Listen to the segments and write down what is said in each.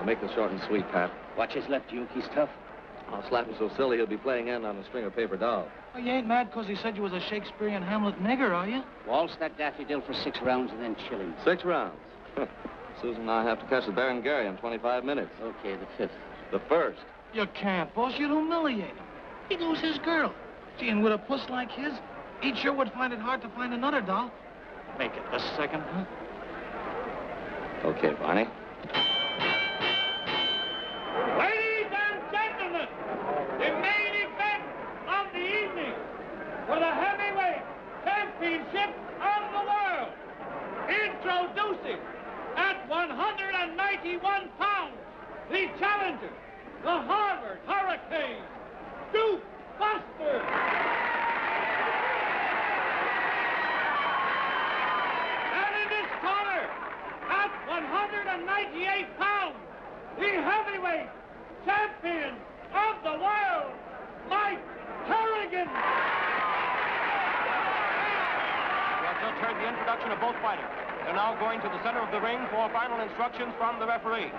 I'll make this short and sweet, Pat. Watch his left, Duke. He's tough. I'll slap him so silly he'll be playing end on a string of paper dolls. Oh, you ain't mad because he said you was a Shakespearean Hamlet nigger, are you? Waltz that daffodil for 6 rounds and then chill him. 6 rounds? Susan and I have to catch the Baron Gary in 25 minutes. Okay, the 5th. The 1st. You can't, boss. You'd humiliate him. He'd lose his girl. Gee, and with a puss like his, he sure would find it hard to find another doll. Make it the 2nd, huh? Okay, Barney. Ladies and gentlemen, the main event of the evening for the heavyweight championship of the world. Introducing at 191 pounds, the challenger, the Harvard Hurricane, Duke Buster. And in this corner, at 198 pounds, the heavyweight champion of the world, Mike Harrigan. We have just heard the introduction of both fighters. They're now going to the center of the ring for final instructions from the referee.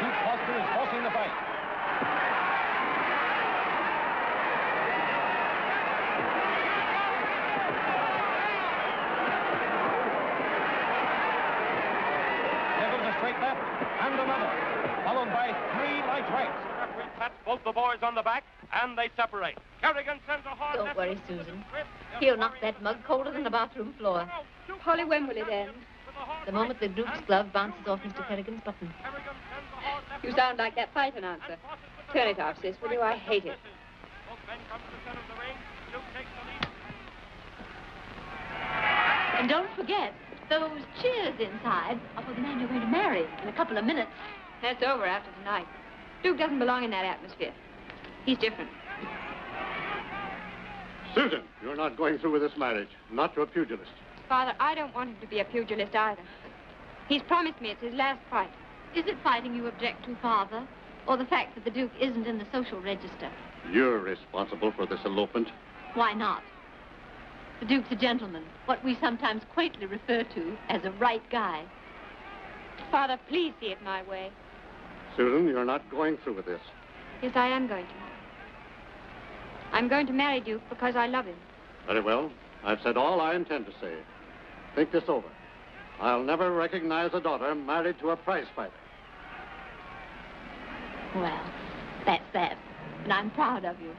Duke Buster is forcing the fight. Left and another, followed by 3 light rights. The referee pats both the boys on the back, and they separate. Kerrigan sends a hard... Don't worry, Susan. He'll knock that mug colder than the bathroom floor. Polly, when will it end? The moment the Duke's glove bounces off Mr. Kerrigan's button. You sound like that fight announcer. Turn it off, sis, will you? I hate it. And don't forget, those cheers inside are for the man you're going to marry in a couple of minutes. That's over after tonight. Duke doesn't belong in that atmosphere. He's different. Susan, you're not going through with this marriage. Not to a pugilist. Father, I don't want him to be a pugilist either. He's promised me it's his last fight. Is it fighting you object to, Father? Or the fact that the Duke isn't in the social register? You're responsible for this elopement. Why not? The Duke's a gentleman, what we sometimes quaintly refer to as a right guy. Father, please see it my way. Susan, you're not going through with this. Yes, I am going to. I'm going to marry Duke because I love him. Very well. I've said all I intend to say. Think this over. I'll never recognize a daughter married to a prize fighter. Well, that's that. And I'm proud of you.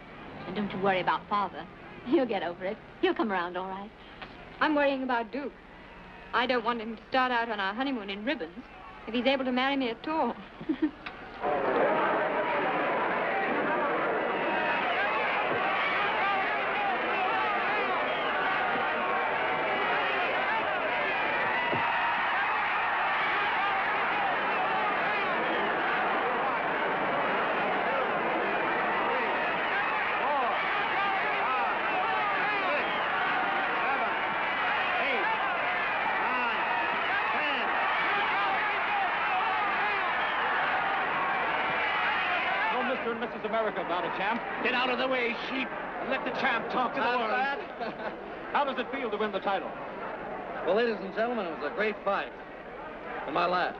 And don't you worry about Father. He'll get over it. He'll come around all right. I'm worrying about Duke. I don't want him to start out on our honeymoon in ribbons if he's able to marry me at all. Mr. and Mrs. America about a champ. Get out of the way, sheep, and let the champ talk to the world. How does it feel to win the title? Well, ladies and gentlemen, it was a great fight. And my last.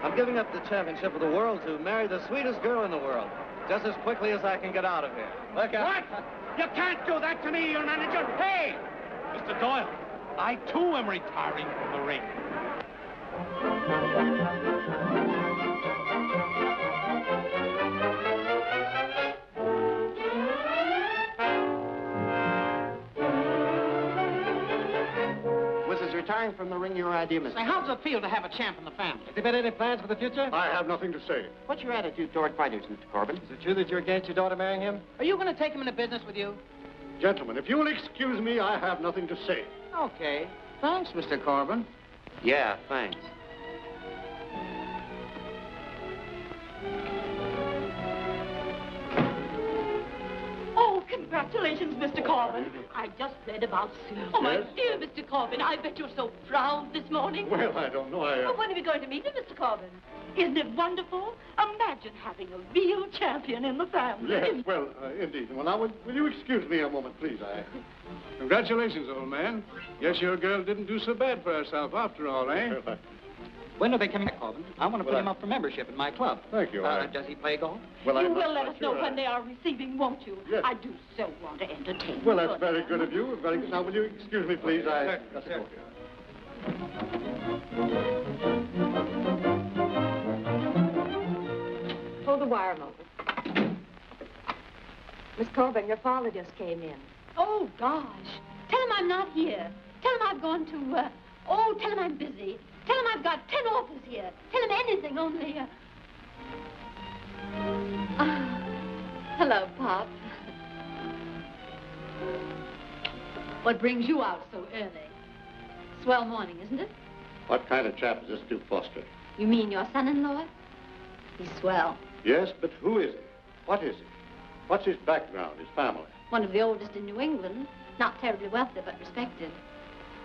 I'm giving up the championship of the world to marry the sweetest girl in the world, just as quickly as I can get out of here. Look out. What? You can't do that to me, your manager. Hey! Mr. Doyle, I too am retiring from the ring. Retiring from the ring, your idea, Mr. Say, how does it feel to have a champ in the family? Have you got any plans for the future? I have nothing to say. What's your attitude toward fighters, Mr. Corbin? Is it true that you're against your daughter marrying him? Are you going to take him into business with you? Gentlemen, if you will excuse me, I have nothing to say. Okay. Thanks, Mr. Corbin. Yeah, thanks. Oh, congratulations, Mr. Corbin. I just read about Sue. Oh, my dear Mr. Corbin, I bet you're so proud this morning. Well, I don't know. Well, when are we going to meet him, Mr. Corbin? Isn't it wonderful? Imagine having a real champion in the family. Yes, well, indeed. Well, now, will you excuse me a moment, please? Congratulations, old man. Guess your girl didn't do so bad for herself after all, eh? When are they coming back, Corbin? I want to put him up for membership in my club. Thank you. Does he play golf? Well, you will let us know when they are receiving, won't you? Yes. I do so want to entertain Well, you. that's very good of you. Very good. Now, will you excuse me, please? I got to go here. Hold the wire a moment. Miss Corbin, your father just came in. Oh, gosh. Tell him I'm not here. Tell him I've gone to, tell him I'm busy. Tell him I've got 10 offers here. Tell him anything, only, Hello, Pop. What brings you out so early? Swell morning, isn't it? What kind of chap is this Duke Foster? You mean your son-in-law? He's swell. Yes, but who is he? What is he? What's his background, his family? One of the oldest in New England. Not terribly wealthy, but respected.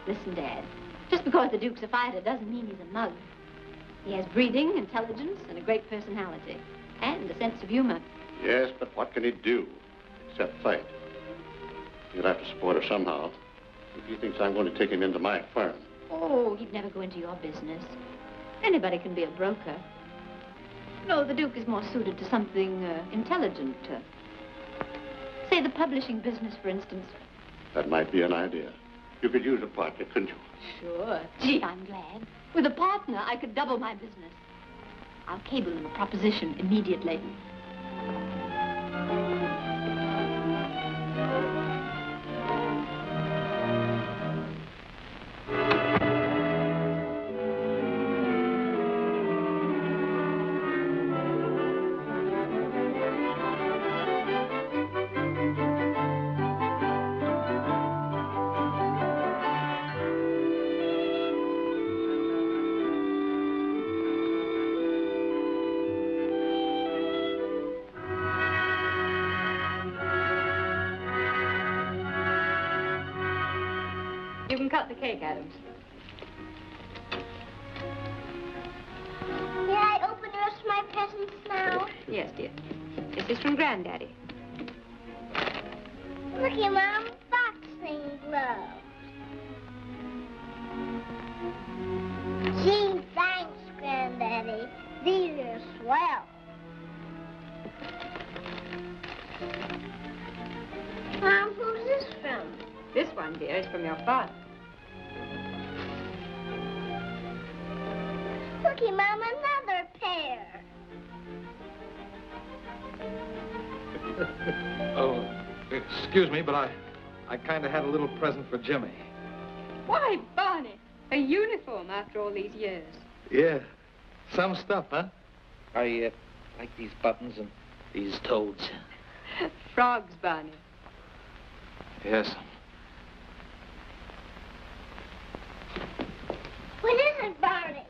Listen, Dad. Just because the Duke's a fighter doesn't mean he's a mug. He has breeding, intelligence, and a great personality. And a sense of humor. Yes, but what can he do except fight? You'll have to support her somehow. If he thinks I'm going to take him into my firm. Oh, he'd never go into your business. Anybody can be a broker. No, the Duke is more suited to something intelligent. Say the publishing business, for instance. That might be an idea. You could use a partner, couldn't you? Sure. Gee, I'm glad. With a partner, I could double my business. I'll cable him a proposition immediately. You can cut the cake, Adams. May I open the rest of my presents now? Yes, dear. This is from Granddaddy. Looky, Mom, boxing gloves. Gee, thanks, Granddaddy. These are swell. Mom, who's this from? This one, dear, is from your father. Looky, Mom, another pair. Oh, excuse me, but I kind of had a little present for Jimmy. Why, Barney, a uniform after all these years. Yeah, some stuff, huh? I like these buttons and these toads. Frogs, Barney. Yes. What is it, Barney?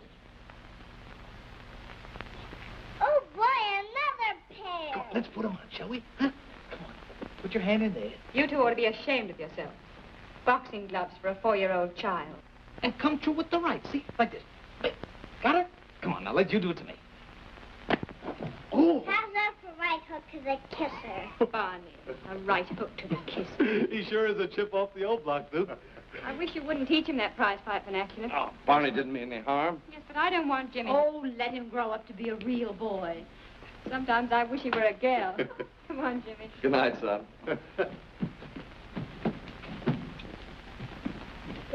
Oh, boy, another pair. Come on, let's put them on, shall we? Huh? Come on, put your hand in there. You two ought to be ashamed of yourself. Boxing gloves for a 4-year-old child. And come true with the right, see? Like this. Wait, got it? Come on, now let you do it to me. Oh! How's that for right hook to the kisser? Barney, a right hook to the kiss. He sure is a chip off the old block, Duke. I wish you wouldn't teach him that prize fight vernacular. Oh, Barney didn't mean any harm. Yes, but I don't want Jimmy. Oh, let him grow up to be a real boy. Sometimes I wish he were a girl. Come on, Jimmy. Good night, son. Good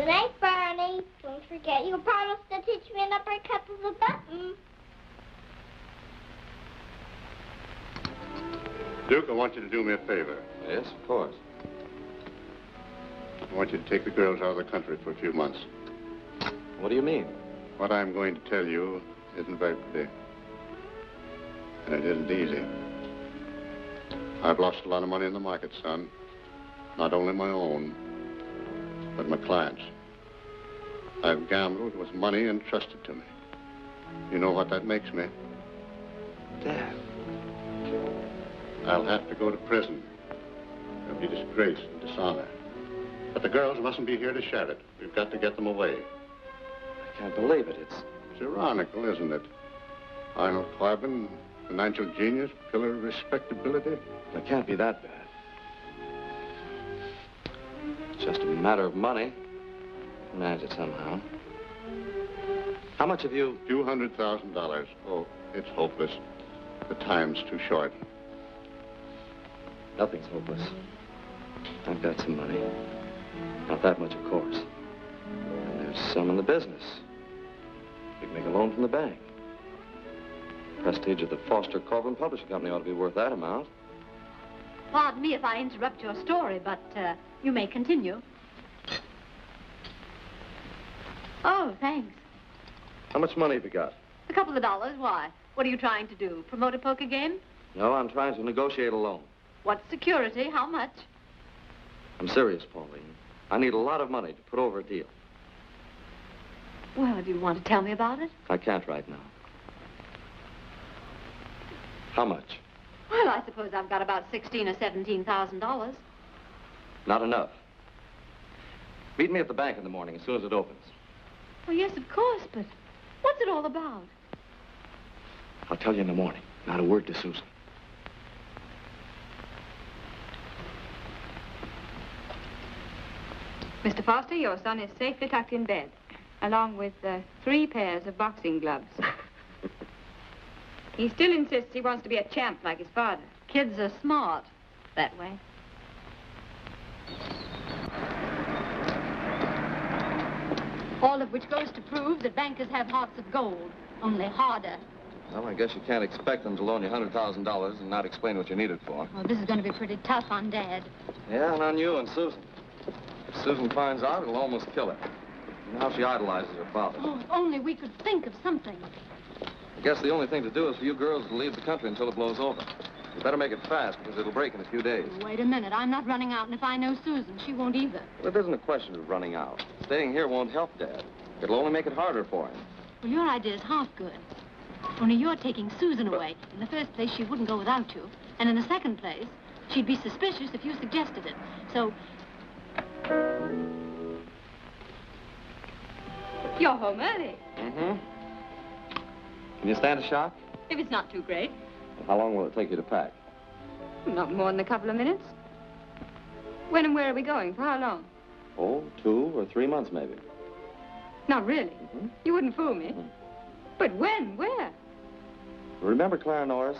night, Barney. Don't forget you promised to teach me an uppercut of the button. Duke, I want you to do me a favor. Yes, of course. I want you to take the girls out of the country for a few months. What do you mean? What I'm going to tell you isn't very pretty. And it isn't easy. I've lost a lot of money in the market, son. Not only my own, but my clients. I've gambled with money entrusted to me. You know what that makes me? Dad. I'll have to go to prison would be disgrace and dishonor. But the girls mustn't be here to share it. We've got to get them away. I can't believe it. It's ironical, isn't it? Arnold Corbin, financial genius, pillar of respectability. It can't be that bad. It's just a matter of money. Manage it somehow. How much have you? $200,000. Oh, it's hopeless. The time's too short. Nothing's hopeless. I've got some money. Not that much, of course. And there's some in the business. We can make a loan from the bank. Prestige of the Foster Corbin Publishing Company ought to be worth that amount. Pardon me if I interrupt your story, but you may continue. Oh, thanks. How much money have you got? A couple of dollars. Why? What are you trying to do? Promote a poker game? No, I'm trying to negotiate a loan. What security? How much? I'm serious, Pauline. I need a lot of money to put over a deal. Well, do you want to tell me about it? I can't right now. How much? Well, I suppose I've got about $16,000 or $17,000. Not enough. Meet me at the bank in the morning as soon as it opens. Well, yes, of course, but what's it all about? I'll tell you in the morning. Not a word to Susan. Mr. Foster, your son is safely tucked in bed, along with 3 pairs of boxing gloves. He still insists he wants to be a champ like his father. Kids are smart that way. All of which goes to prove that bankers have hearts of gold, only harder. Well, I guess you can't expect them to loan you $100,000 and not explain what you need it for. Well, this is going to be pretty tough on Dad. Yeah, and on you and Susan. If Susan finds out, it'll almost kill her. Now she idolizes her father. Oh, if only we could think of something. I guess the only thing to do is for you girls to leave the country until it blows over. You better make it fast, because it'll break in a few days. Wait a minute. I'm not running out, and if I know Susan, she won't either. Well, it isn't a question of running out. Staying here won't help Dad. It'll only make it harder for him. Well, your idea's half good. Only you're taking Susan away. In the first place, she wouldn't go without you. And in the second place, she'd be suspicious if you suggested it. So... You're home early. Mm-hmm. Can you stand a shock? If it's not too great. How long will it take you to pack? Not more than a couple of minutes. When and where are we going? For how long? Oh, 2 or 3 months, maybe. Not really. Mm-hmm. You wouldn't fool me. Mm-hmm. But when? Where? Remember Clara Norris?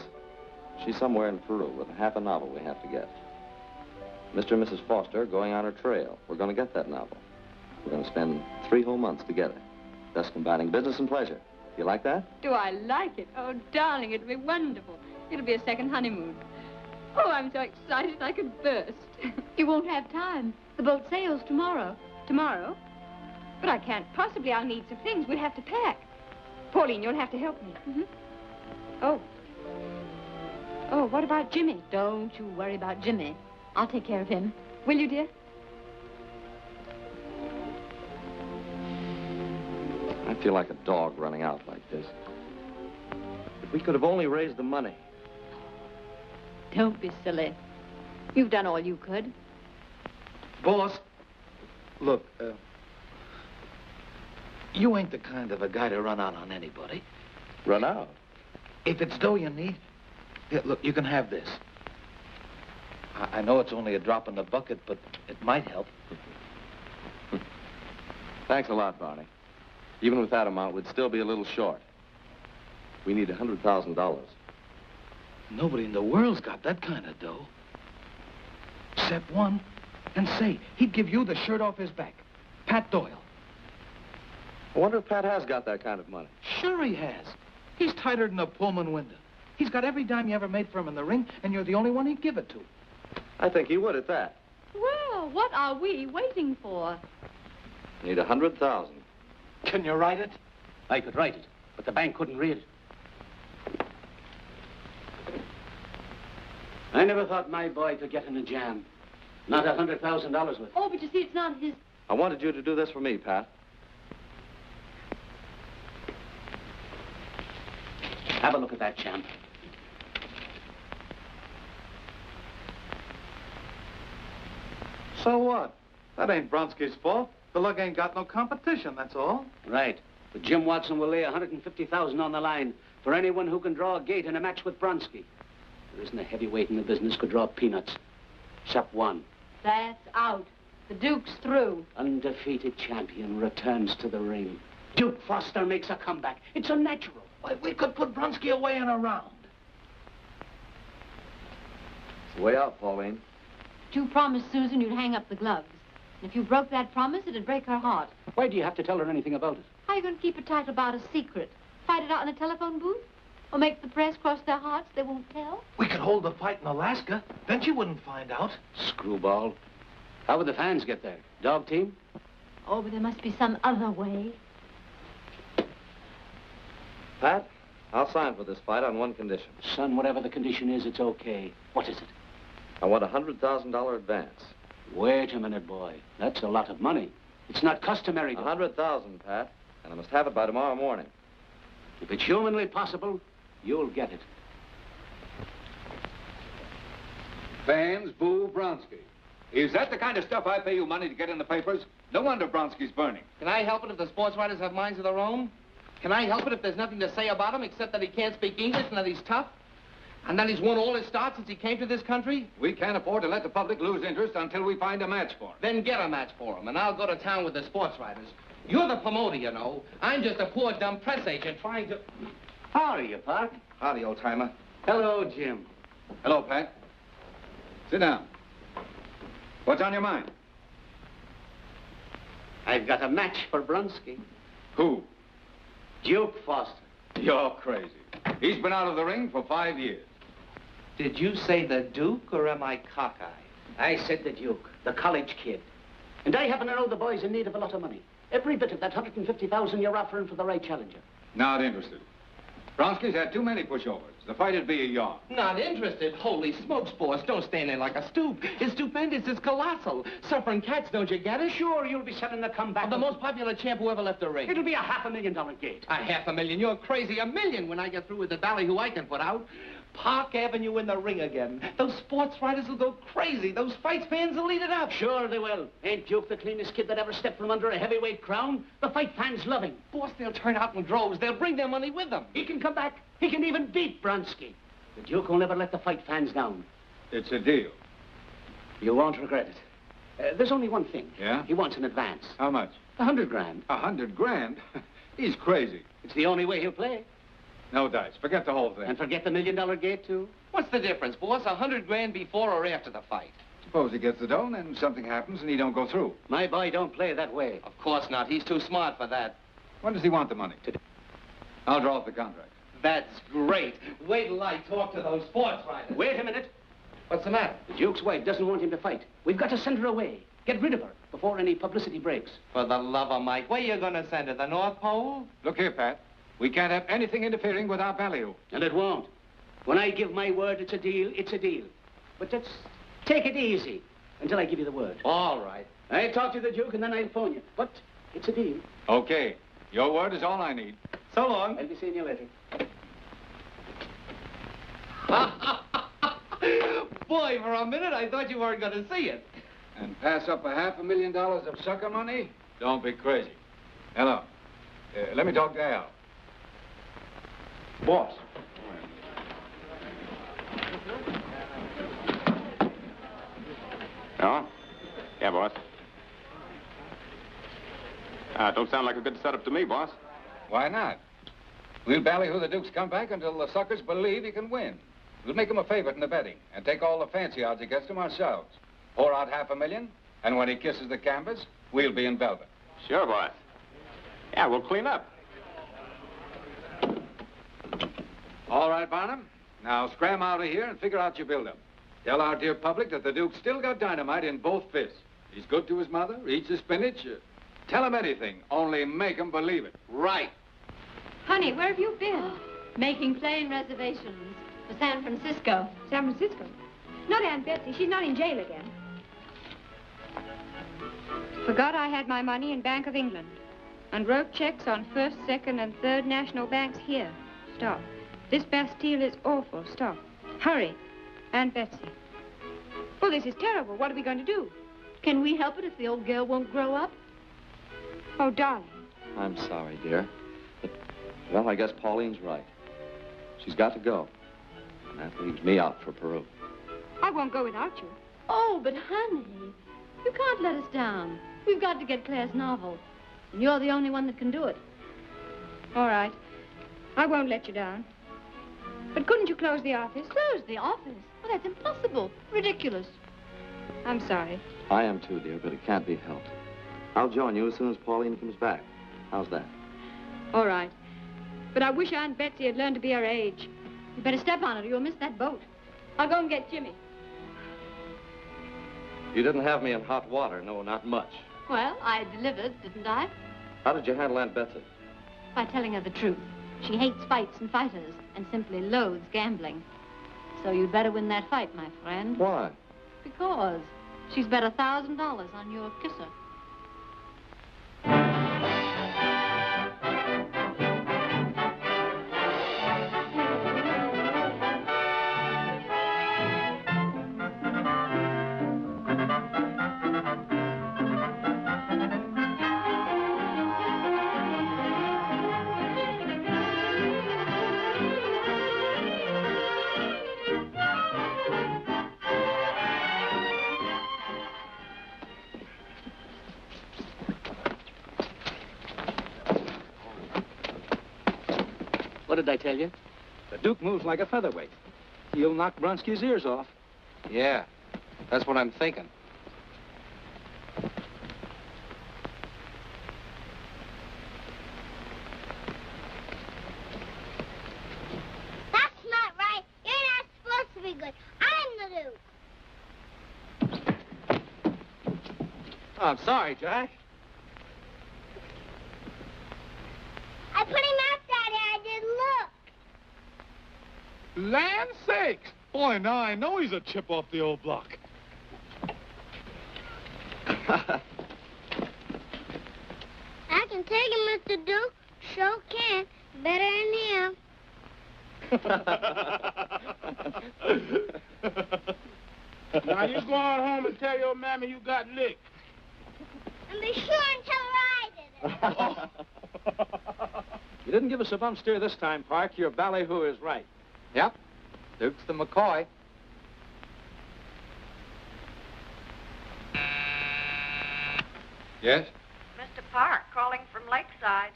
She's somewhere in Peru with half a novel we have to get. Mr. and Mrs. Foster are going on her trail. We're going to get that novel. We're going to spend 3 whole months together, thus combining business and pleasure. You like that? Do I like it? Oh, darling, it'll be wonderful. It'll be a second honeymoon. Oh, I'm so excited I could burst. You won't have time. The boat sails tomorrow. Tomorrow? But I can't possibly. I'll need some things. We'll have to pack. Pauline, you'll have to help me. Mm-hmm. Oh. Oh, what about Jimmy? Don't you worry about Jimmy. I'll take care of him. Will you, dear? I feel like a dog running out like this. If we could have only raised the money. Don't be silly. You've done all you could. Boss, look, you ain't the kind of a guy to run out on anybody. Run out? If it's dough you need, yeah, look, you can have this. I know it's only a drop in the bucket, but it might help. Thanks a lot, Barney. Even with that amount, we'd still be a little short. We need $100,000. Nobody in the world's got that kind of dough. Except one. And say, he'd give you the shirt off his back. Pat Doyle. I wonder if Pat has got that kind of money. Sure he has. He's tighter than a Pullman window. He's got every dime you ever made for him in the ring, and you're the only one he'd give it to. I think he would at that. Well, what are we waiting for? Need $100,000. Can you write it? I could write it, but the bank couldn't read it. I never thought my boy could get in a jam. Not $100,000 worth. Oh, but you see, it's not his... I wanted you to do this for me, Pat. Have a look at that, champ. So what? That ain't Bronsky's fault. The lug ain't got no competition, that's all. Right. But Jim Watson will lay $150,000 on the line for anyone who can draw a gate in a match with Bronsky. There isn't a heavyweight in the business could draw peanuts. Except one. That's out. The Duke's through. Undefeated champion returns to the ring. Duke Foster makes a comeback. It's unnatural. Why, we could put Bronsky away in a round. It's way out, Pauline. You promised Susan you'd hang up the gloves. And if you broke that promise, it'd break her heart. Why do you have to tell her anything about it? How are you going to keep it tight about a secret? Fight it out in a telephone booth? Or make the press cross their hearts they won't tell? We could hold the fight in Alaska. Then she wouldn't find out. Screwball. How would the fans get there? Dog team? Oh, but there must be some other way. Pat, I'll sign for this fight on one condition. Son, whatever the condition is, it's okay. What is it? I want a $100,000 advance. Wait a minute, boy. That's a lot of money. It's not customary to... 100,000, Pat. And I must have it by tomorrow morning. If it's humanly possible, you'll get it. Fans boo Bronsky. Is that the kind of stuff I pay you money to get in the papers? No wonder Bronsky's burning. Can I help it if the sports writers have minds of their own? Can I help it if there's nothing to say about him except that he can't speak English and that he's tough? And that he's won all his starts since he came to this country? We can't afford to let the public lose interest until we find a match for him. Then get a match for him, and I'll go to town with the sports writers. You're the promoter, you know. I'm just a poor, dumb press agent trying to... How are you, Park? Howdy, old-timer. Hello, Jim. Hello, Pat. Sit down. What's on your mind? I've got a match for Bronsky. Who? Duke Foster. You're crazy. He's been out of the ring for 5 years. Did you say the Duke, or am I cockeyed? I said the Duke, the college kid. And I happen to know the boy's in need of a lot of money. Every bit of that $150,000 you're offering for the right challenger. Not interested. Bronsky's had too many pushovers. The fight'd be a yawn. Not interested? Holy smokes, boss. Don't stand there like a stoop. It's stupendous. It's colossal. Suffering cats, don't you get it? Sure, you'll be selling the comeback. Of the most popular champ who ever left the ring. It'll be a $500,000 gate. A $500,000? You're crazy. $1 million when I get through with the ballyhoo I can put out. Park Avenue in the ring again. Those sports writers will go crazy. Those fight fans will eat it up. Sure they will. Ain't Duke the cleanest kid that ever stepped from under a heavyweight crown? The fight fans love him. Boss, they'll turn out in droves. They'll bring their money with them. He can come back. He can even beat Bronsky. The Duke will never let the fight fans down. It's a deal. You won't regret it. There's only one thing. Yeah? He wants an advance. How much? $100,000. $100,000? He's crazy. It's the only way he'll play. No dice. Forget the whole thing. And forget the $1 million gate, too? What's the difference, boss? $100,000 before or after the fight? Suppose he gets the dough and then something happens and he don't go through. My boy don't play that way. Of course not. He's too smart for that. When does he want the money? Today. I'll draw up the contract. That's great. Wait till I talk to those sports writers. Wait a minute. What's the matter? The Duke's wife doesn't want him to fight. We've got to send her away. Get rid of her before any publicity breaks. For the love of Mike, where you gonna send her? The North Pole? Look here, Pat. We can't have anything interfering with our ballyhoo. And it won't. When I give my word it's a deal, it's a deal. But let's take it easy until I give you the word. All right. I'll talk to the Duke and then I'll phone you. But it's a deal. Okay. Your word is all I need. So long. I'll be seeing you later. Boy, for a minute I thought you weren't going to see it. And pass up a $500,000 of sucker money? Don't be crazy. Hello. Let me talk to Al. Boss. Oh? Yeah, boss. Don't sound like a good setup to me, boss. Why not? We'll ballyhoo the Duke's comeback until the suckers believe he can win. We'll make him a favorite in the betting and take all the fancy odds against him ourselves. Pour out $500,000, and when he kisses the canvas, we'll be in velvet. Sure, boss. Yeah, we'll clean up. All right, Barnum. Now scram out of here and figure out your build-up. Tell our dear public that the Duke's still got dynamite in both fists. He's good to his mother, eats his spinach. Tell him anything, only make him believe it. Right. Honey, where have you been? Making plane reservations for San Francisco. San Francisco? Not Aunt Betsy. She's not in jail again. Forgot I had my money in Bank of England and wrote checks on First, Second, and Third National Banks here. Stop. This Bastille is awful. Stop. Hurry. Aunt Betsy. Oh, this is terrible. What are we going to do? Can we help it if the old girl won't grow up? Oh, darling. I'm sorry, dear. But, well, I guess Pauline's right. She's got to go. And that leaves me out for Peru. I won't go without you. Oh, but honey, you can't let us down. We've got to get Claire's novel. And you're the only one that can do it. All right. I won't let you down. But couldn't you close the office? Close the office? Oh, that's impossible. Ridiculous. I'm sorry. I am too, dear, but it can't be helped. I'll join you as soon as Pauline comes back. How's that? All right. But I wish Aunt Betsy had learned to be her age. You better step on it or you'll miss that boat. I'll go and get Jimmy. You didn't have me in hot water. No, not much. Well, I delivered, didn't I? How did you handle Aunt Betsy? By telling her the truth. She hates fights and fighters and simply loathes gambling. So you'd better win that fight, my friend. Why? Because she's bet $1,000 on your kisser. What did I tell you? The Duke moves like a featherweight. He'll knock Bronsky's ears off. Yeah, that's what I'm thinking. That's not right. You're not supposed to be good. I'm the Duke. Oh, I'm sorry, Jack. I put him out, Daddy. I did. Look. Land sakes! Boy, now I know he's a chip off the old block. I can take him, Mr. Duke. Sure can. Better than him. Now you go on home and tell your mammy you got licked. And be sure and tell her I did it. You didn't give us a bump steer this time, Park. Your ballyhoo is right. Yep. Duke's the McCoy. Yes? Mr. Park, calling from Lakeside.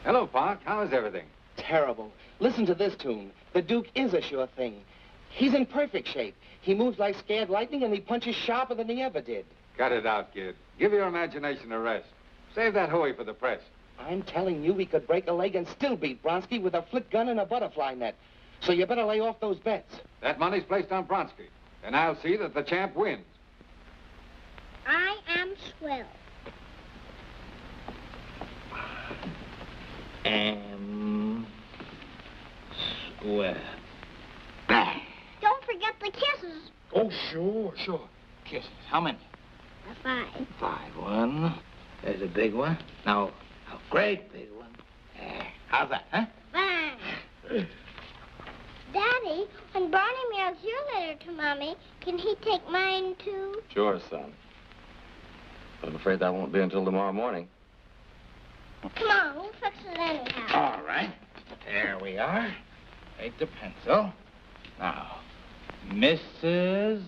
Hello, Park. How is everything? Terrible. Listen to this tune. The Duke is a sure thing. He's in perfect shape. He moves like scared lightning, and he punches sharper than he ever did. Cut it out, kid. Give your imagination a rest. Save that hooey for the press. I'm telling you, he could break a leg and still beat Bronsky with a flit gun and a butterfly net. So you better lay off those bets. That money's placed on Bronsky. And I'll see that the champ wins. I am swell. Swell. Don't forget the kisses. Oh, sure. Kisses. How many? 5. 5. One. There's a big one. Now, a great big one. How's that, huh? 5. Daddy, when Barney mails your letter to Mommy, can he take mine, too? Sure, son. But I'm afraid that won't be until tomorrow morning. Come on, we'll fix it anyhow. All right. There we are. Take the pencil. Now, Mrs.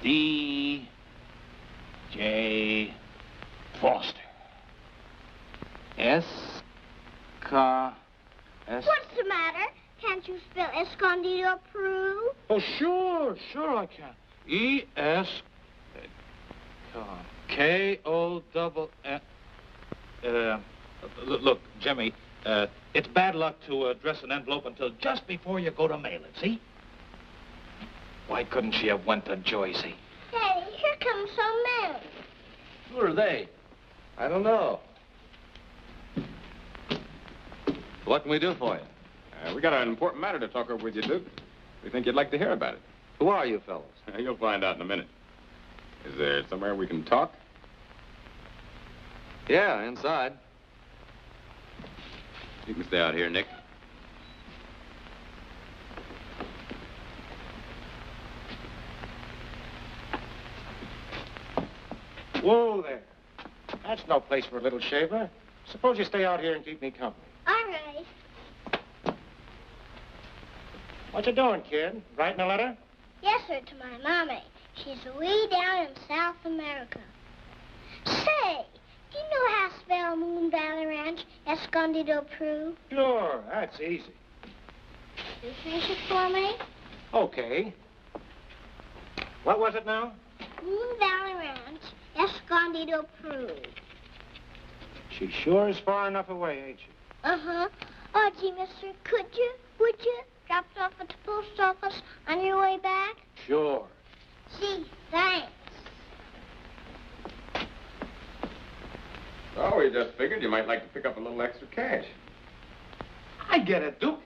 D. J. Foster. S. What's the matter? Can't you spell escondido Peru? Oh, sure I can. E.S. K-O-double-N. Look, Jimmy, it's bad luck to address an envelope until just before you go to mail it, see? Why couldn't she have went to Joycey? Daddy, here come some men. Who are they? I don't know. What can we do for you? We got an important matter to talk over with you, Duke. We think you'd like to hear about it. Who are you fellows? You'll find out in a minute. Is there somewhere we can talk? Yeah, inside. You can stay out here, Nick. Whoa there. That's no place for a little shaver. Suppose you stay out here and keep me company. All right. What you doing, kid? Writing a letter? Yes, sir, to my mommy. She's way down in South America. Say, do you know how to spell Moon Valley Ranch, Escondido, Peru? Sure, that's easy. You finish it for me? Okay. What was it now? Moon Valley Ranch, Escondido, Peru. She sure is far enough away, ain't she? Uh-huh. Oh, gee, mister, would you drop it off at the post office on your way back? Sure. Gee, thanks. Oh, we just figured you might like to pick up a little extra cash. I get it, Duke.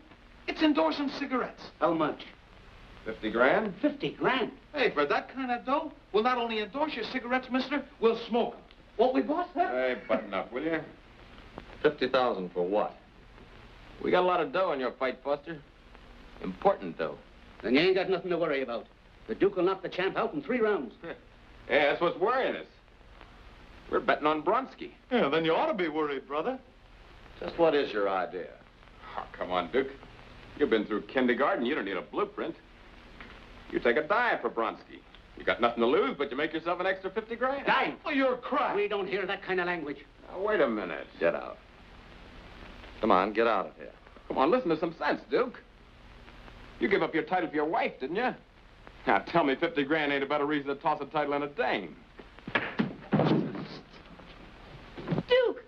It's endorsing cigarettes. How much? 50 grand? 50 grand? Hey, for that kind of dough, we'll not only endorse your cigarettes, mister, we'll smoke them. What we bought, huh? Hey, button up, will you? 50,000 for what? We got a lot of dough in your fight, Buster. Important dough. Then you ain't got nothing to worry about. The Duke will knock the champ out in 3 rounds. Yeah, that's what's worrying us. We're betting on Bronsky. Yeah, then you ought to be worried, brother. Just what is your idea? Oh, come on, Duke. You've been through kindergarten. You don't need a blueprint. You take a dive for Bronsky. You got nothing to lose, but you make yourself an extra 50 grand. Dive? Oh, you're a crack. We don't hear that kind of language. Now, wait a minute. Get out. Come on, get out of here. Come on, listen to some sense, Duke. You gave up your title for your wife, didn't you? Now, tell me 50 grand ain't a better reason to toss a title in a dame. Duke!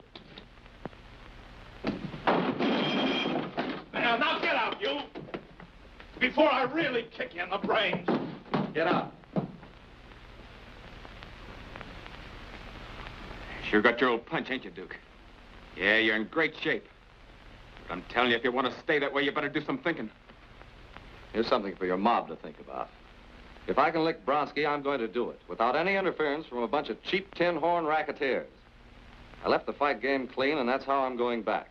Now get out, you! Before I really kick you in the brains. Get out. Sure got your old punch, ain't you, Duke? Yeah, you're in great shape. But I'm telling you, if you want to stay that way, you better do some thinking. Here's something for your mob to think about. If I can lick Bronsky, I'm going to do it, without any interference from a bunch of cheap tin horn racketeers. I left the fight game clean, and that's how I'm going back.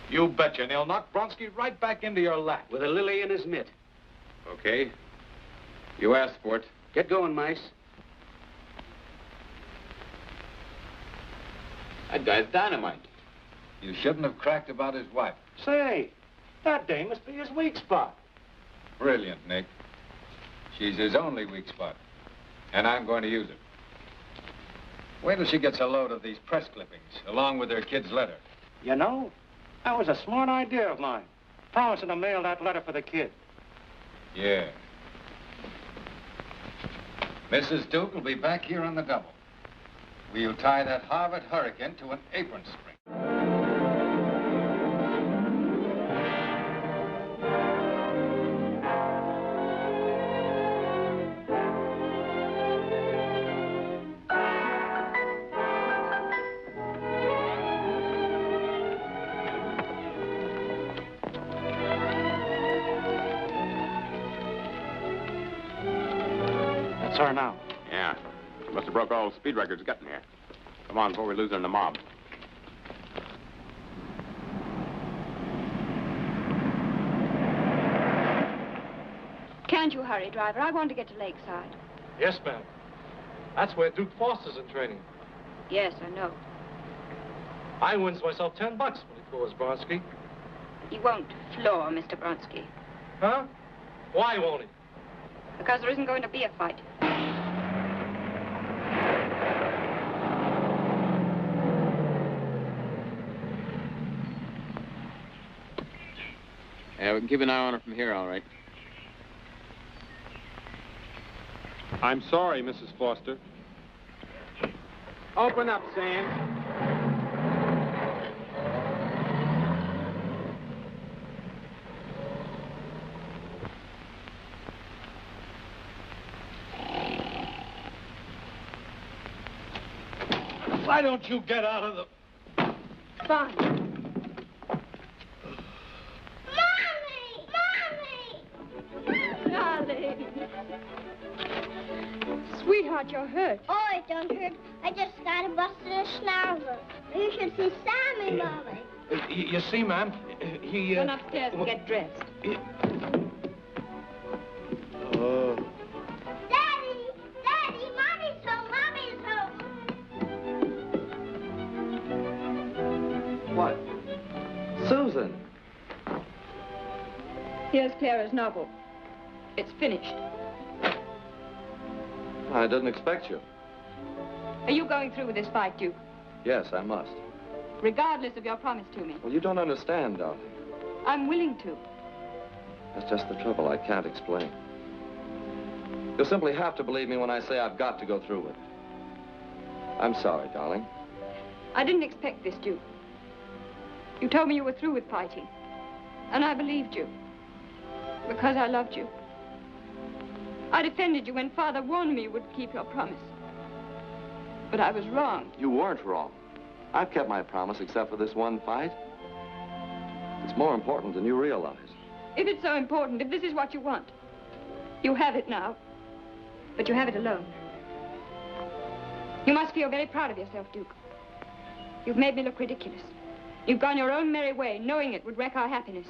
You betcha, and he'll knock Bronsky right back into your lap. With a lily in his mitt. Okay. You asked for it. Get going, mice. That guy's dynamite. You shouldn't have cracked about his wife. Say, that dame must be his weak spot. Brilliant, Nick. She's his only weak spot. And I'm going to use it. Wait till she gets a load of these press clippings, along with her kid's letter. You know, that was a smart idea of mine. Promising to mail that letter for the kid. Yeah. Mrs. Duke will be back here on the double. We'll tie that Harvard hurricane to an apron string. That's her now. Yeah. She must have broke all the speed records getting here. Come on, before we lose her in the mob. Can't you hurry, driver? I want to get to Lakeside. Yes, ma'am. That's where Duke Foster's in training. Yes, I know. I wins myself $10 when he floors Bronsky. He won't floor Mr. Bronsky. Huh? Why won't he? Because there isn't going to be a fight. Yeah, we can keep an eye on her from here, all right. I'm sorry, Mrs. Foster. Open up, Sam. Why don't you get out of the... Fine. Darling. Sweetheart, you're hurt. Oh, it don't hurt. I just got a busted a schnauzer. You should see Sammy, Mommy. You see, ma'am, he... Run upstairs and get dressed. Daddy! Susan! Here's Clara's novel. It's finished. I didn't expect you. Are you going through with this fight, Duke? Yes, I must. Regardless of your promise to me. Well, you don't understand, darling. I'm willing to. That's just the trouble. I can't explain. You'll simply have to believe me when I say I've got to go through with it. I'm sorry, darling. I didn't expect this, Duke. You told me you were through with fighting. And I believed you. Because I loved you. I defended you when Father warned me you would keep your promise. But I was wrong. You weren't wrong. I've kept my promise except for this one fight. It's more important than you realize. If it's so important, if this is what you want, you have it now. But you have it alone. You must feel very proud of yourself, Duke. You've made me look ridiculous. You've gone your own merry way, knowing it would wreck our happiness.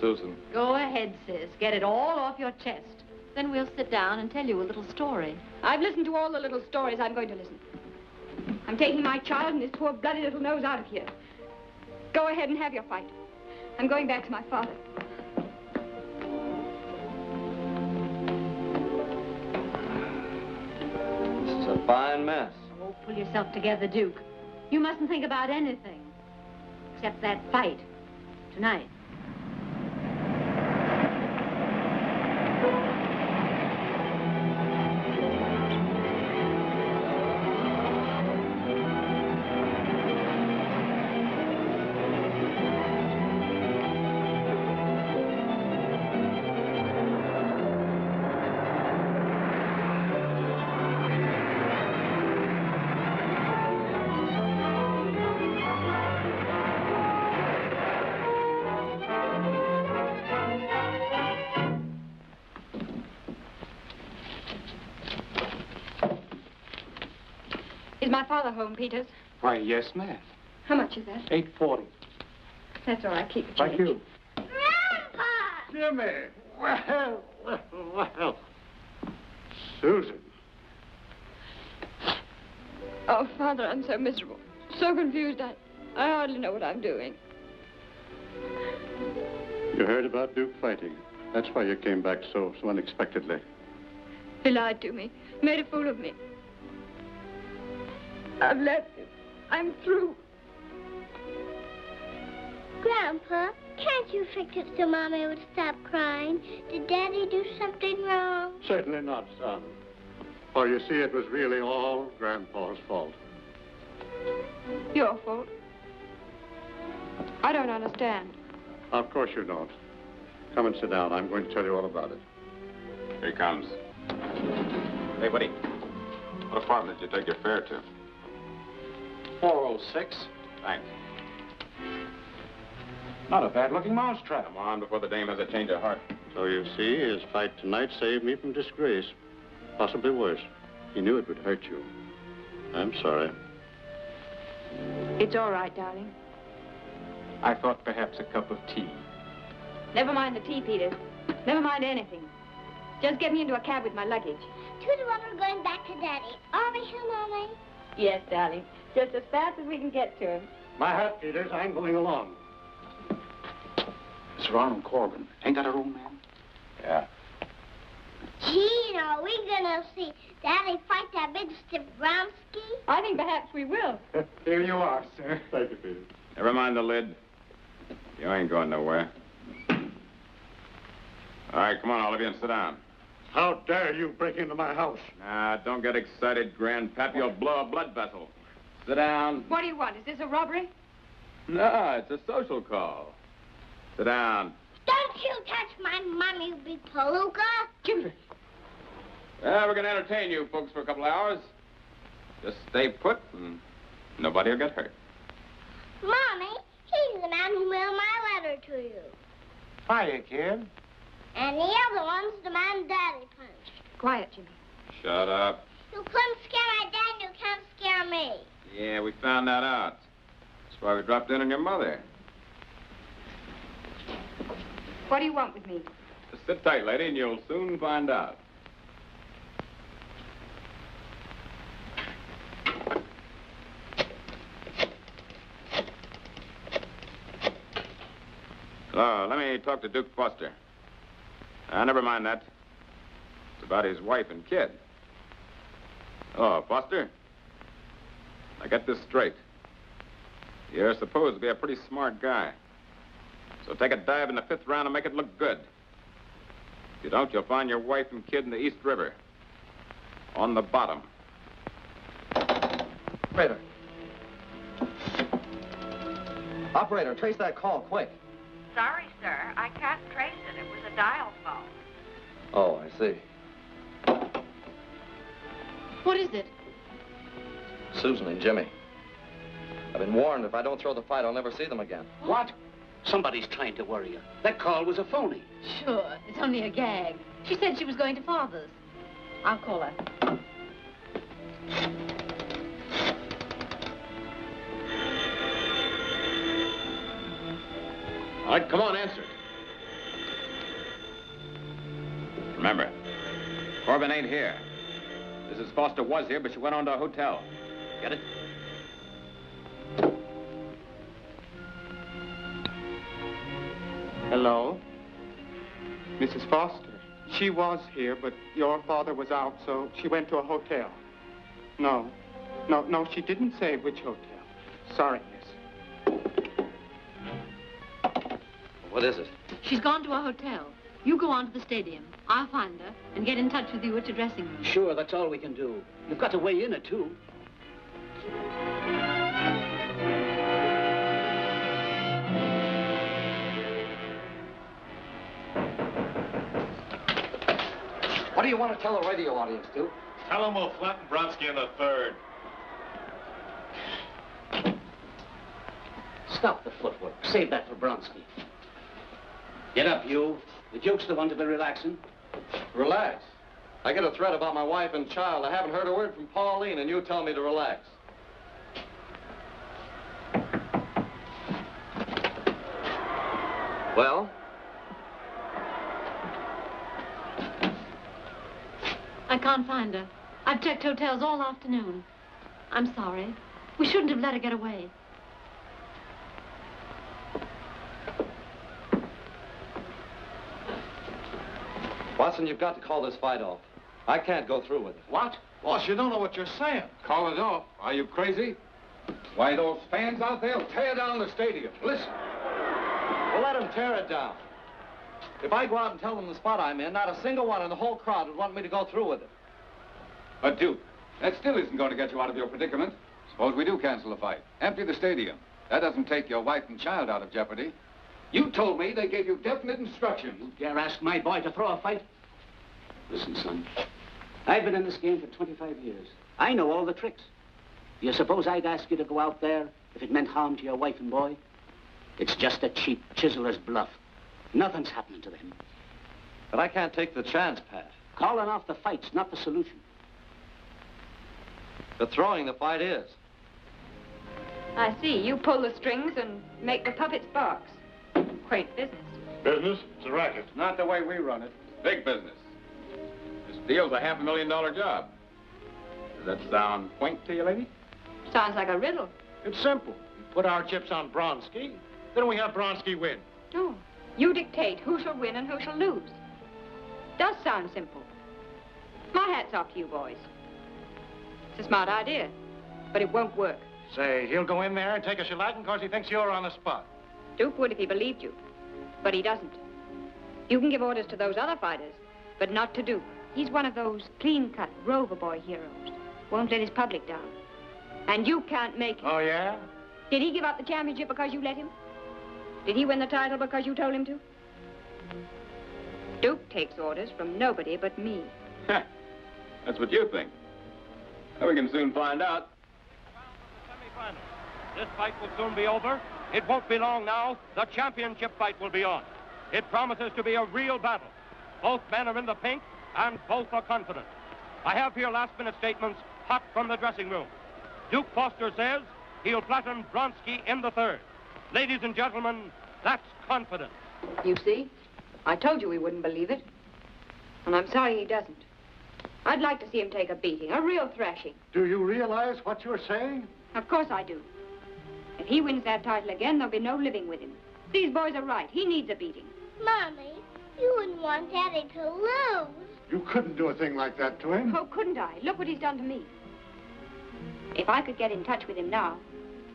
Susan. Go ahead, sis. Get it all off your chest. Then we'll sit down and tell you a little story. I've listened to all the little stories I'm going to listen. I'm taking my child and his poor bloody little nose out of here. Go ahead and have your fight. I'm going back to my father. This is a fine mess. Oh, pull yourself together, Duke. You mustn't think about anything except that fight tonight. Is my father home, Peters? Why, yes, ma'am. How much is that? $8.40. That's all right. Keep the Thank change. you. Jimmy! Well. Susan. Oh, Father, I'm so miserable. So confused. I hardly know what I'm doing. You heard about Duke fighting. That's why you came back so unexpectedly. He lied to me. Made a fool of me. I've left him. I'm through. Grandpa, can't you fix it so Mommy would stop crying? Did Daddy do something wrong? Certainly not, son. For you see, it was really all Grandpa's fault. Your fault. I don't understand. Of course you don't. Come and sit down. I'm going to tell you all about it. Here he comes. Hey, buddy. What apartment did you take your fare to? 406. Thanks. Not a bad-looking mousetrap. Come on, before the dame has a change of heart. So you see, his fight tonight saved me from disgrace. Possibly worse. He knew it would hurt you. I'm sorry. It's all right, darling. I thought perhaps a cup of tea. Never mind the tea, Peters. Never mind anything. Just get me into a cab with my luggage. To the one we're going back to Daddy. Are we here, Mommy? Yes, darling. Just as fast as we can get to him. My hat, Peters. I'm going along. It's Ronald Corbin. Ain't that our old man? Yeah. Gee, are we gonna see Daddy fight that big stiff Bronsky? I think perhaps we will. Here you are, sir. Thank you, Peters. Never mind the lid. You ain't going nowhere. All right, come on, all of you, and sit down. How dare you break into my house? Nah, don't get excited, Grandpap. You'll blow a blood vessel. Sit down. What do you want? Is this a robbery? No, it's a social call. Sit down. Don't you touch my mommy, you big palooka. Jimmy. Well, we're going to entertain you folks for a couple hours. Just stay put, and nobody will get hurt. Mommy, he's the man who mailed my letter to you. Hiya, kid. And the other one's the man Daddy punched. Quiet, Jimmy. Shut up. You couldn't scare my dad, you can't scare me. Yeah, we found that out. That's why we dropped in on your mother. What do you want with me? Just sit tight, lady, and you'll soon find out. Hello, let me talk to Duke Foster. Never mind that. It's about his wife and kid. Oh, Foster? I get this straight. You're supposed to be a pretty smart guy. So take a dive in the 5th round and make it look good. If you don't, you'll find your wife and kid in the East River. On the bottom. Operator. Operator, trace that call, quick. Sorry, sir. I can't trace it. It was a dial phone. Oh, I see. What is it? Susan and Jimmy. I've been warned if I don't throw the fight, I'll never see them again. What? Somebody's trying to worry you. That call was a phony. Sure, it's only a gag. She said she was going to Father's. I'll call her. All right, come on, answer it. Remember, Corbin ain't here. Mrs. Foster was here, but she went on to a hotel. Get it? Hello? Mrs. Foster. She was here, but your father was out, so she went to a hotel. No, she didn't say which hotel. Sorry, miss. What is it? She's gone to a hotel. You go on to the stadium. I'll find her and get in touch with you at your dressing room. Sure, that's all we can do. You've got to weigh in it, too. What do you want to tell the radio audience, Duke? Tell them we'll flatten Bronsky in the 3rd. Stop the footwork. Save that for Bronsky. Get up, you. The Duke's the one to be relaxing. Relax. I get a threat about my wife and child. I haven't heard a word from Pauline, and you tell me to relax. Well? I can't find her. I've checked hotels all afternoon. I'm sorry. We shouldn't have let her get away. Watson, you've got to call this fight off. I can't go through with it. What? Boss, you don't know what you're saying. Call it off. Are you crazy? Why, those fans out there will tear down the stadium. Listen. Well, let them tear it down. If I go out and tell them the spot I'm in, not a single one in the whole crowd would want me to go through with it. But, Duke, that still isn't going to get you out of your predicament. Suppose we do cancel the fight. Empty the stadium. That doesn't take your wife and child out of jeopardy. You told me they gave you definite instructions. You dare ask my boy to throw a fight? Listen, son. I've been in this game for 25 years. I know all the tricks. Do you suppose I'd ask you to go out there if it meant harm to your wife and boy? It's just a cheap chiseler's bluff. Nothing's happening to them. But I can't take the chance, Pat. Calling off the fight's not the solution. But throwing the fight is. I see. You pull the strings and make the puppets box. Quaint business. Business? It's a racket. Not the way we run it. Big business. This deal's a $500,000 job. Does that sound quaint to you, lady? Sounds like a riddle. It's simple. We put our chips on Bronsky, then we have Bronsky win. Oh, you dictate who shall win and who shall lose. Does sound simple. My hat's off to you boys. It's a smart idea, but it won't work. Say, he'll go in there and take a shellacking because he thinks you're on the spot. Duke would if he believed you, but he doesn't. You can give orders to those other fighters, but not to Duke. He's one of those clean-cut rover boy heroes. Won't let his public down. And you can't make him. Oh, yeah? Did he give up the championship because you let him? Did he win the title because you told him to? Duke takes orders from nobody but me. That's what you think. Well, we can soon find out. This fight will soon be over. It won't be long now. The championship fight will be on. It promises to be a real battle. Both men are in the pink, and both are confident. I have here last-minute statements hot from the dressing room. Duke Foster says he'll flatten Bronsky in the 3rd. Ladies and gentlemen, that's confidence. You see? I told you he wouldn't believe it. And I'm sorry he doesn't. I'd like to see him take a beating, a real thrashing. Do you realize what you're saying? Of course I do. If he wins that title again, there'll be no living with him. These boys are right. He needs a beating. Mommy, you wouldn't want Daddy to lose. You couldn't do a thing like that to him. Oh, couldn't I? Look what he's done to me. If I could get in touch with him now,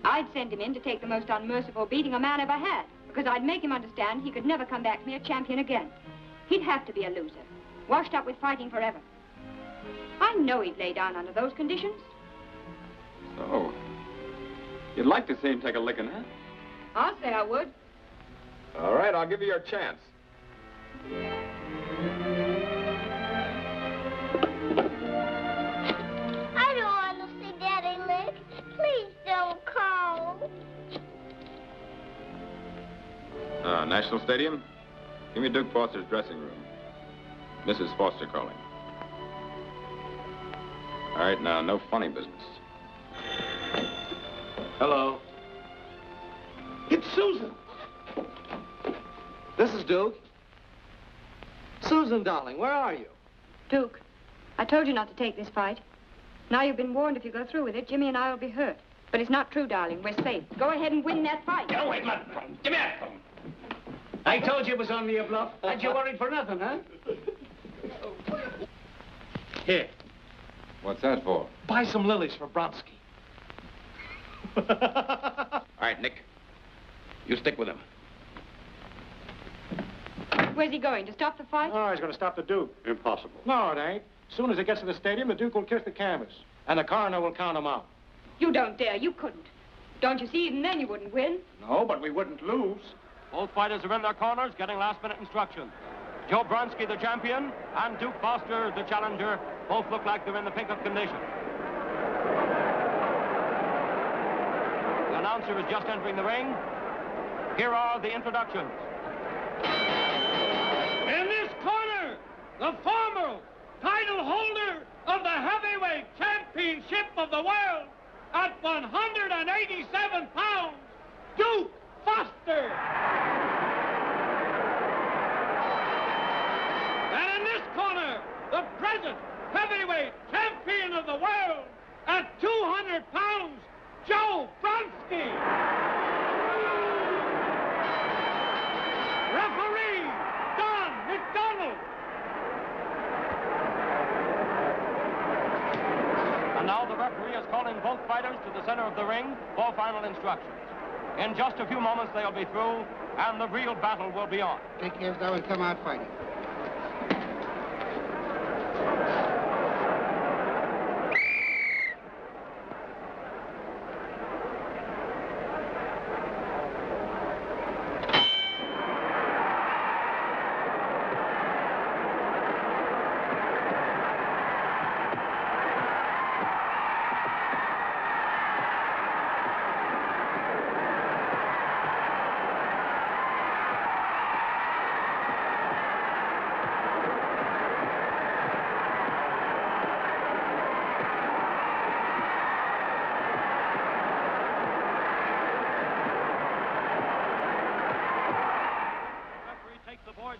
I'd send him in to take the most unmerciful beating a man ever had, because I'd make him understand he could never come back to me a champion again. He'd have to be a loser, washed up with fighting forever. I know he'd lay down under those conditions. So, you'd like to see him take a licking, huh? I'll say I would. All right, I'll give you your chance. I don't want to see Daddy lick. Please don't call. National Stadium? Give me Duke Foster's dressing room. Mrs. Foster calling. All right, now, no funny business. Hello. It's Susan. This is Duke. Susan, darling, where are you? Duke, I told you not to take this fight. Now you've been warned if you go through with it, Jimmy and I will be hurt. But it's not true, darling. We're safe. Go ahead and win that fight. Get away, man. Give me that phone. I told you it was only a bluff. Had you worried for nothing, huh? Here, What's that for? buy some lilies for Bronsky. All right, Nick. You stick with him. Where's he going? To stop the fight? Oh, he's going to stop the Duke. Impossible. No, it ain't. As soon as he gets to the stadium, the Duke will kiss the canvas. And the coroner will count him out. You don't dare. You couldn't. Don't you see? Even then you wouldn't win. No, but we wouldn't lose. Both fighters are in their corners, getting last-minute instructions. Joe Bronsky, the champion, and Duke Foster, the challenger, both look like they're in the pink of condition. The announcer is just entering the ring. Here are the introductions. In this corner, the former title holder of the heavyweight championship of the world at 187 pounds, Duke Foster. And in this corner, the present heavyweight champion of the world at 200 pounds, Joe Bronsky. Referee, Don McDonald. And now the referee is calling both fighters to the center of the ring for final instructions. In just a few moments, they'll be through, and the real battle will be on. Take care of that and come out fighting.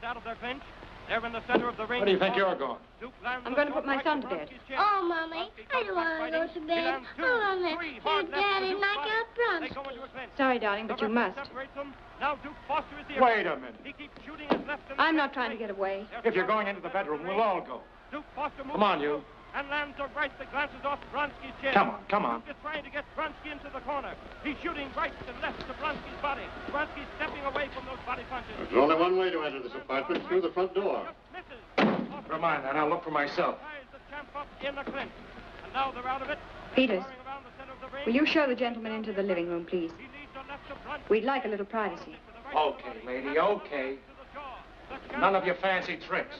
Out of their clinch. They're in the center of the ring. Where do you think you're going? I'm going to put my son to bed. Oh, Mommy, I don't want to go to bed. I want to hear Daddy knock out Bronsky. Sorry, darling, but you must. Wait a minute. I'm not trying to get away. If you're going into the bedroom, we'll all go. Come on, you. And lands a right that glances off Bronsky's chin. Come on, come on. Duke is trying to get Bronsky into the corner. He's shooting right and left to Bronsky's body. Bronsky's stepping away from those body punches. There's only one way to enter this apartment, through the front door. Never mind that. I'll look for myself. The champ up in the clinch. And now they're out of it. Peters, will you show the gentleman into the living room, please? We'd like a little privacy. Okay, lady, okay. None of your fancy tricks.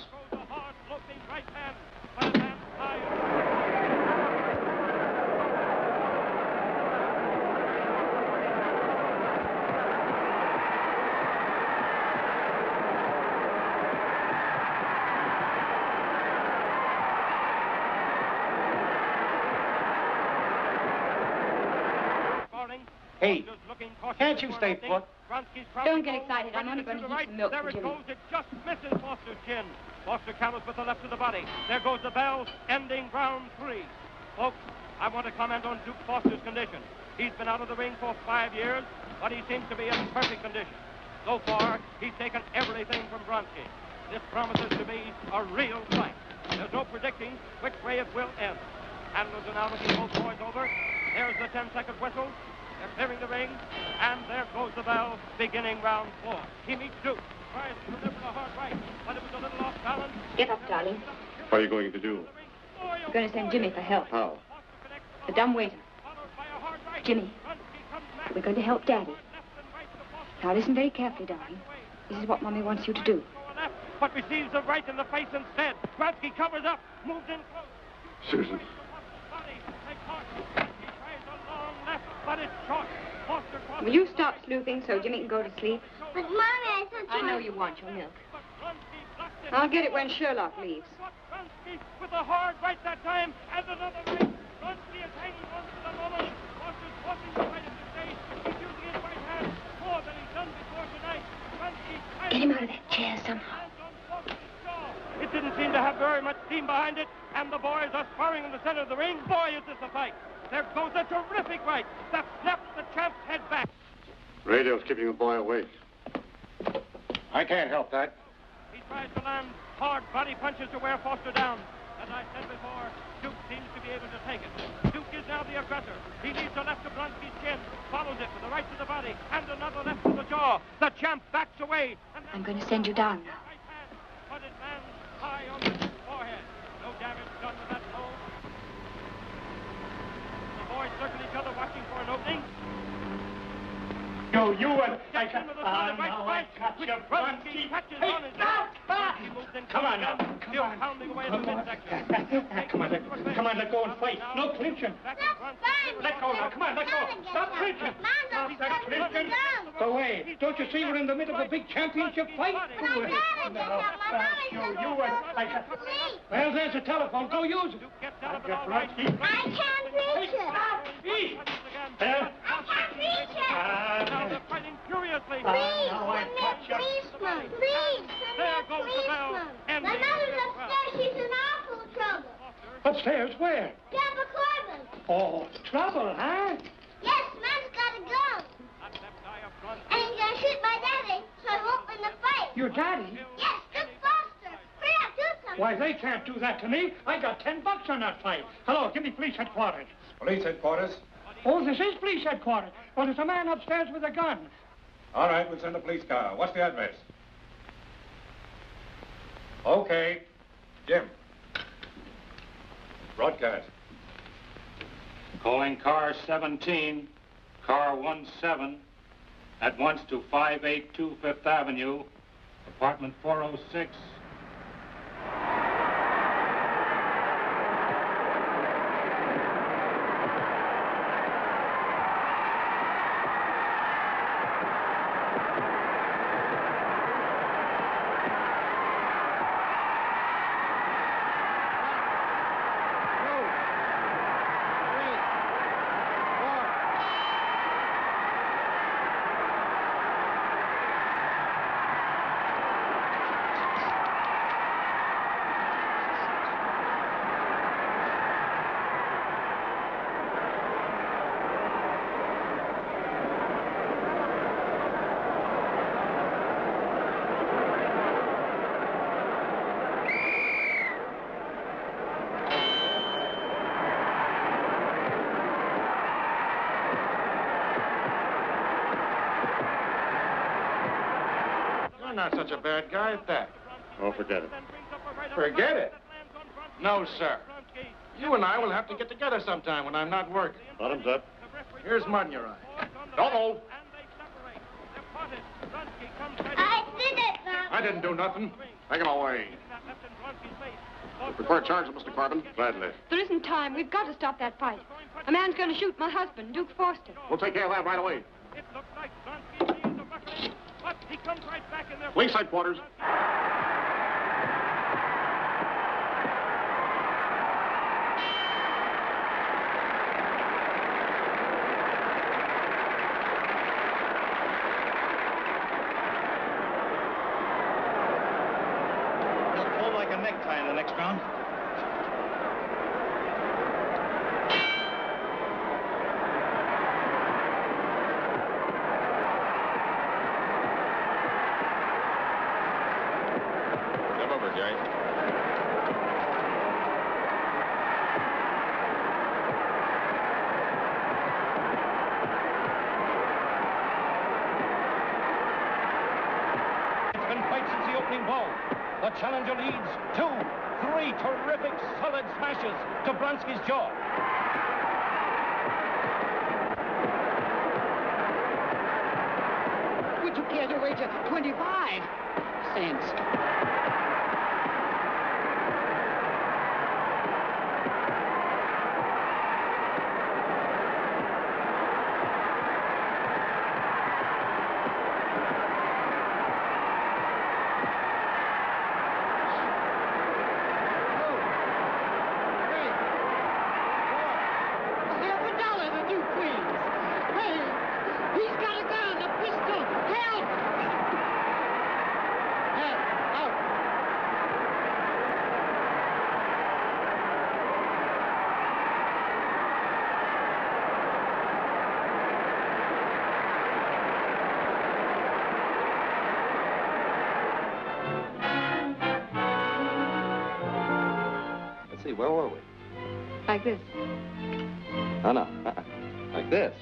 Hey, can't you stay put? Don't get excited. I'm only going to heat some milk There for it Jimmy. goes. It just misses Foster's chin. Foster counters with the left of the body. There goes the bell, ending round 3. Folks, I want to comment on Duke Foster's condition. He's been out of the ring for 5 years, but he seems to be in perfect condition. So far, he's taken everything from Bronski. This promises to be a real fight. There's no predicting which way it will end. Handlers are now looking both boys over. There's the 10-second whistle. They're clearing the ring, and there goes the bell, beginning round 4. He meets Duke. Tries to deliver a hard right, but it was a little off balance. Get up, darling. What are you going to do? I'm going to send Jimmy for help. How? The dumbwaiter. Jimmy, we're going to help Daddy. Now listen very carefully, darling. This is what Mommy wants you to do. But receives a right in the face instead. Bronski covers up, moves in close. Susan. But it's short. Will you stop sleuthing so Jimmy can go to sleep? But, Mommy, I thought you... I know you want your milk. I'll get it when Sherlock leaves. With a hard right that time, and another right. Bronski is hanging on to the moment. Foster's watching the right of the stage. He's using his right hand more than he's done before tonight. Get him out of that chair somehow. It didn't seem to have very much steam behind it, and the boys are sparring in the center of the ring. Boy, is this a fight. There goes a terrific right that snaps the champ's head back. Radio's keeping the boy awake. I can't help that. He tries to land hard body punches to wear Foster down. As I said before, Duke seems to be able to take it. Duke is now the aggressor. He leads a left to Bronski's chin, follows it with the right to the body, and another left to the jaw. The champ backs away. I'm going to send you down now. But it lands high on the forehead. No damage done with that blow. The boys circle each other, watching for an opening. No, you and I got you, Bronski. Hey, come on now. Come on. Pounding away in the midsection. Come on, let go and fight. No clinching. Let go now. Come on, let go. Stop clinching. Stop clinching. Go away. Don't you see we're in the middle of a big championship fight? Go away. You and I. Well, there's a telephone. Go use it. I'll get Bronski. I can't reach it. There. I can't reach it. Now they're fighting furiously. Please, policeman. Please, there goes the bell. My mother's upstairs. She's in awful trouble. Upstairs? Where? Deborah Corbin. Oh, trouble, huh? Yes, Man's got a gun. And he's going to shoot my daddy, so I won't win the fight. Your daddy? Yes, Duke Foster. Hurry up, do something. Why, they can't do that to me. I got $10 on that fight. Hello, give me police headquarters. Police headquarters? Oh, this is police headquarters. Well, there's a man upstairs with a gun. All right, we'll send a police car. What's the address? Okay. Jim. Broadcast. Calling car 17, car 17, at once to 582 Fifth Avenue, apartment 406. Not such a bad guy at that. Oh, forget it. Forget it? No, sir. You and I will have to get together sometime when I'm not working. Bottoms up. Here's mud in your eye. Don't. I did it, Mom. I didn't do nothing. Take him away. Prepare charges, Mr. Corbin. Gladly. There isn't time. We've got to stop that fight. A man's going to shoot my husband, Duke Foster. We'll take care of that right away. It looks like Bronski sees the buckling, but he comes right back in there. Police headquarters. He'll pull like a necktie in the next round. Jerry. It's been fight since the opening ball. The challenger leads 2-3 terrific, solid smashes to Blonsky's jaw. Would you care to wager 25 cents? Where were we? Like this. Oh, no. Like this.